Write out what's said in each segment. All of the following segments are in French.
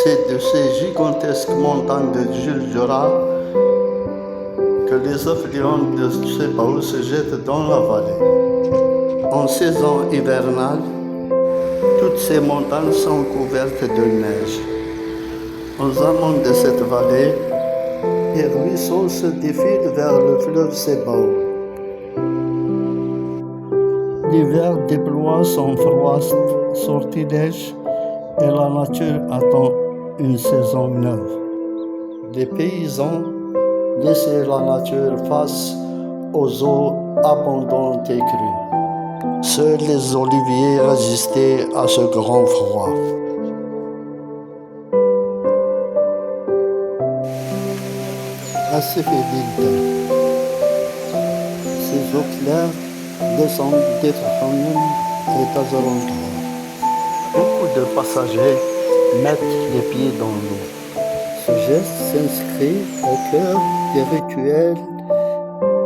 C'est de ces gigantesques montagnes de Jules Jura que les affluents de Tsepao se jettent dans la vallée. En saison hivernale, toutes ces montagnes sont couvertes de neige. Aux amont de cette vallée, les ruisseaux se défilent vers le fleuve Sebao. L'hiver déploie son froid sortilège et la nature attend une saison neuve. Les paysans laissaient la nature face aux eaux abondantes et crues. Seuls les oliviers résistaient à ce grand froid. Assez fait. Ces eaux claires descendent des Fahoum et d'Azarontor. Beaucoup de passagers mettent les pieds dans l'eau. Ce geste s'inscrit au cœur des rituels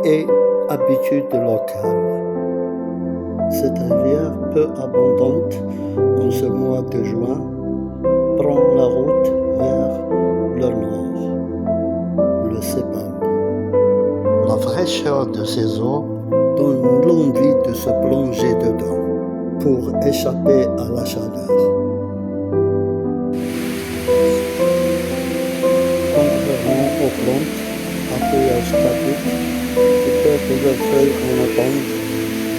et habitudes locales. Cette rivière peu abondante en ce mois de juin prend la route vers le nord, le Sebao. La fraîcheur de ces eaux donne l'envie de se plonger dedans pour échapper à la chaleur. Contrairement aux plantes à feuillage caduc qui perdent leurs feuilles en automne,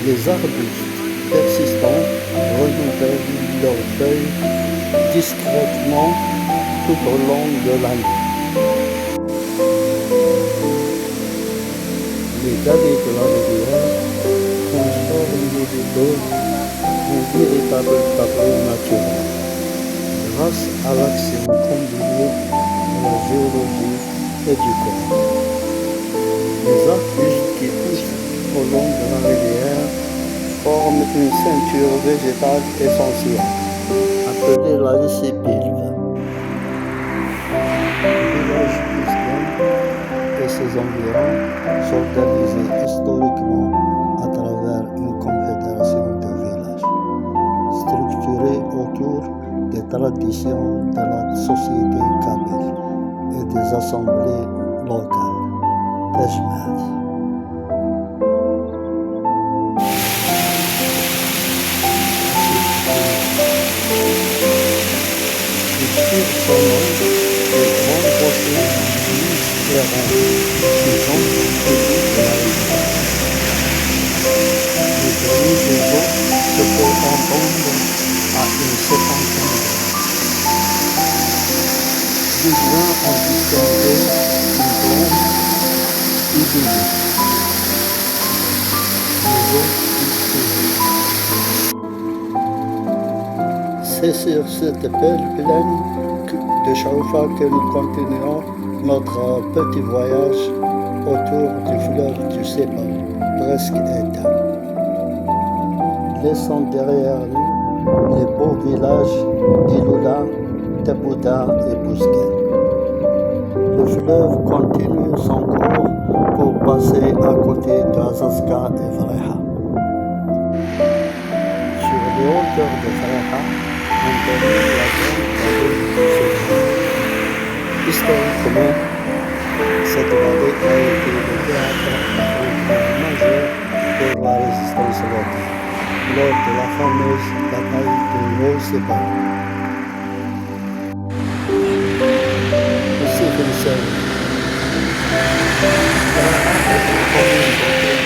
les arbustes persistants renouvellent leurs feuilles discrètement tout au long de l'année. Les galets de la rivière transforment l'eau en véritable tableau naturel grâce à l'action combinée de la géologie et du corps. Les arbustes qui poussent au long de la rivière forment une ceinture végétale essentielle, appelée la lysipilve. Le village Busgen et ses environs s'organisaient historiquement à travers une confédération de villages, structurée autour des traditions de la société kabyle et des assemblées locales, Tejmed. Il tire son nom des grands rochers différents qui sont produits de la rivière. Les bruits des eaux se peuvent entendre à une cinquantaine de mètres. Plus loin, on distinguait une blonde idyllique. Les eaux discouraient. C'est sur cette belle plaine de Chaoufa que nous continuons notre petit voyage autour du fleuve du Sebao, presque éteint. Laissant derrière nous les beaux villages d'Ilula, Tebouda et Busgen. Le fleuve continue son cours pour passer à côté d'Azazka et Freha. Sur les hauteurs de Freha, on connaît la grande vallée du Sebao. Historiquement, cette vallée a été le théâtre majeur pour la résistance locale lors de la fameuse bataille de l'eau Sebao. Aussi Bruxelles.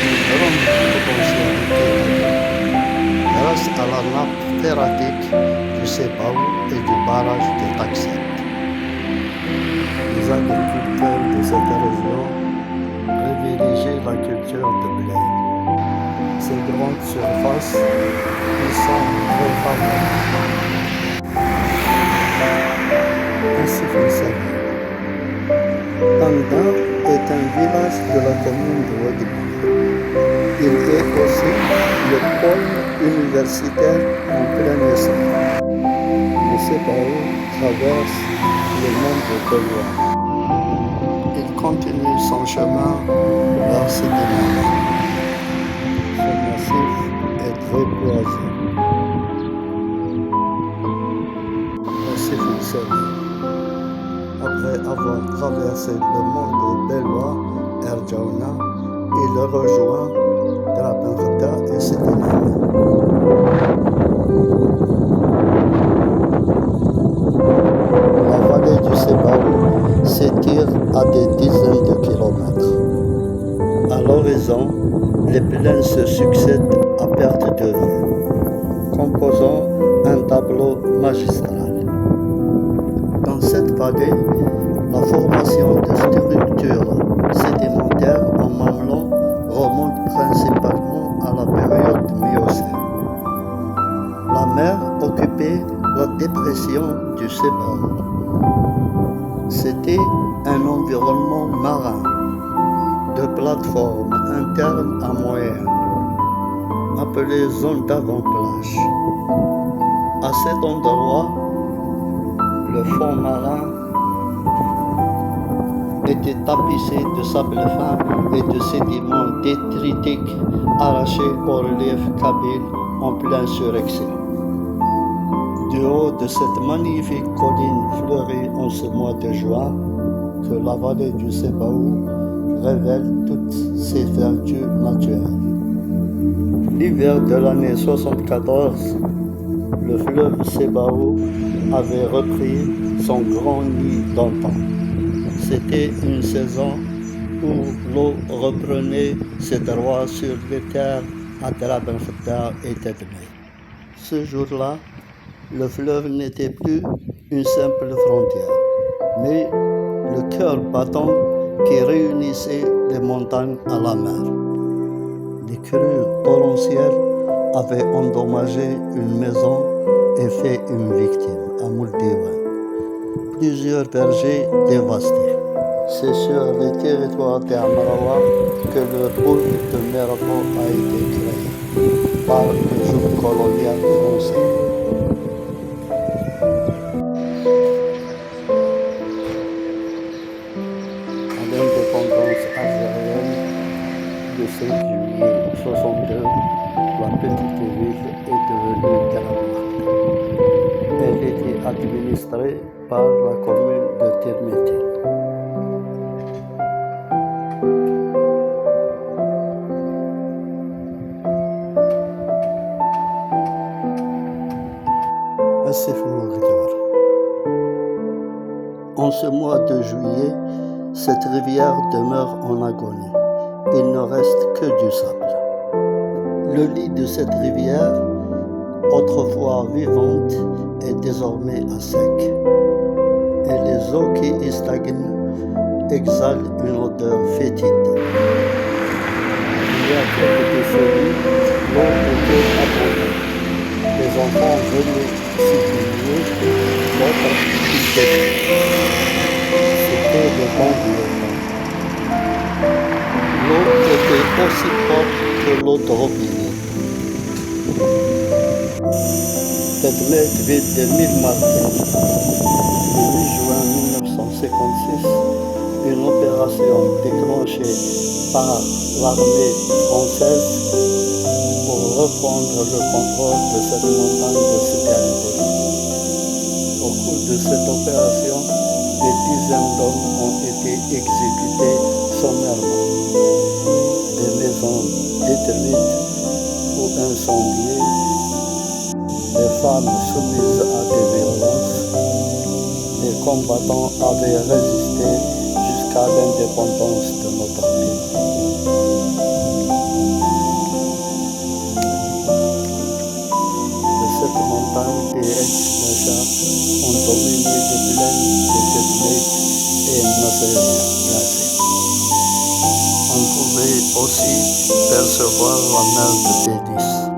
Une grande potentialité grâce à la nappe phréatique du Sebao et du barrage de Takset. Les agriculteurs de cette région privilégient la culture de blé. Ces grandes surfaces y sont très favorables. Ainsi fonctionne. Tanda est un village de la commune de Ouadéba. Il est aussi le pôle universitaire en plein essor. Le Sebao traverse le monde gaulois. Il continue son chemin vers ses démarches. Ce massif est très boisé. Massif Utseli. avoir traversé le mont de Belwa, Erjaouna, il rejoint Drabanfta et Sédimane. La vallée du Sebaou s'étire à des dizaines de kilomètres. À l'horizon, les plaines se succèdent à perte de vue, composant un tableau magistral. Dans cette vallée, la formation de structures sédimentaires en mamelon remonte principalement à la période Miocène. La mer occupait la dépression du Sebaou. C'était un environnement marin, de plateforme interne à moyenne, appelée zone d'avant-plage. À cet endroit, le fond marin était tapissé de sable fin et de sédiments détritiques arrachés au relief kabyle en pleine surexcès. Du haut de cette magnifique colline fleurie en ce mois de juin, que la vallée du Sebaou révèle toutes ses vertus naturelles. L'hiver de l'année 74, le fleuve Sebaou avait repris son grand nid d'antan. C'était une saison où l'eau reprenait ses droits sur les terres à Drabanfta et Tedmei. Ce jour-là, le fleuve n'était plus une simple frontière, mais le cœur battant qui réunissait les montagnes à la mer. Les crues torrentielles avaient endommagé une maison et fait une victime à Mouldiwan. Plusieurs vergers dévastés. C'est sur les territoires d'Amraoua que le bourg de Merabo a été créé par le joug colonial français. À l'indépendance algérienne, le 5 juillet 1962, la petite ville est devenue Kalamata. Elle était administrée par la commune de Termetil. En ce mois de juillet, cette rivière demeure en agonie. Il ne reste que du sable. Le lit de cette rivière, autrefois vivante, est désormais à sec. Et les eaux qui y stagnent exhalent une odeur fétide. Il y a quelques décennies, l'eau était abondante. Les enfants venaient s'y baigner, d'autres s'y pêchaient. C'était le bon vieux temps. L'eau était aussi propre que l'eau de robinet. Tedmei, ville de 1000 martyrs. Le 8 juin 1956, une opération déclenchée par l'armée française pour reprendre le contrôle de cette montagne de Sidi-Ali-Boula. Au cours de cette opération, des dizaines d'hommes ont été exécutés sommairement. Des maisons détruites ou incendiées, des femmes soumises à des violences. Les combattants avaient résisté jusqu'à l'indépendance de notre pays. De cette montagne et Ex-Naja ont dominé les plaines de Tedmei et Nasiriyah. On pouvait aussi percevoir la mer de Délice.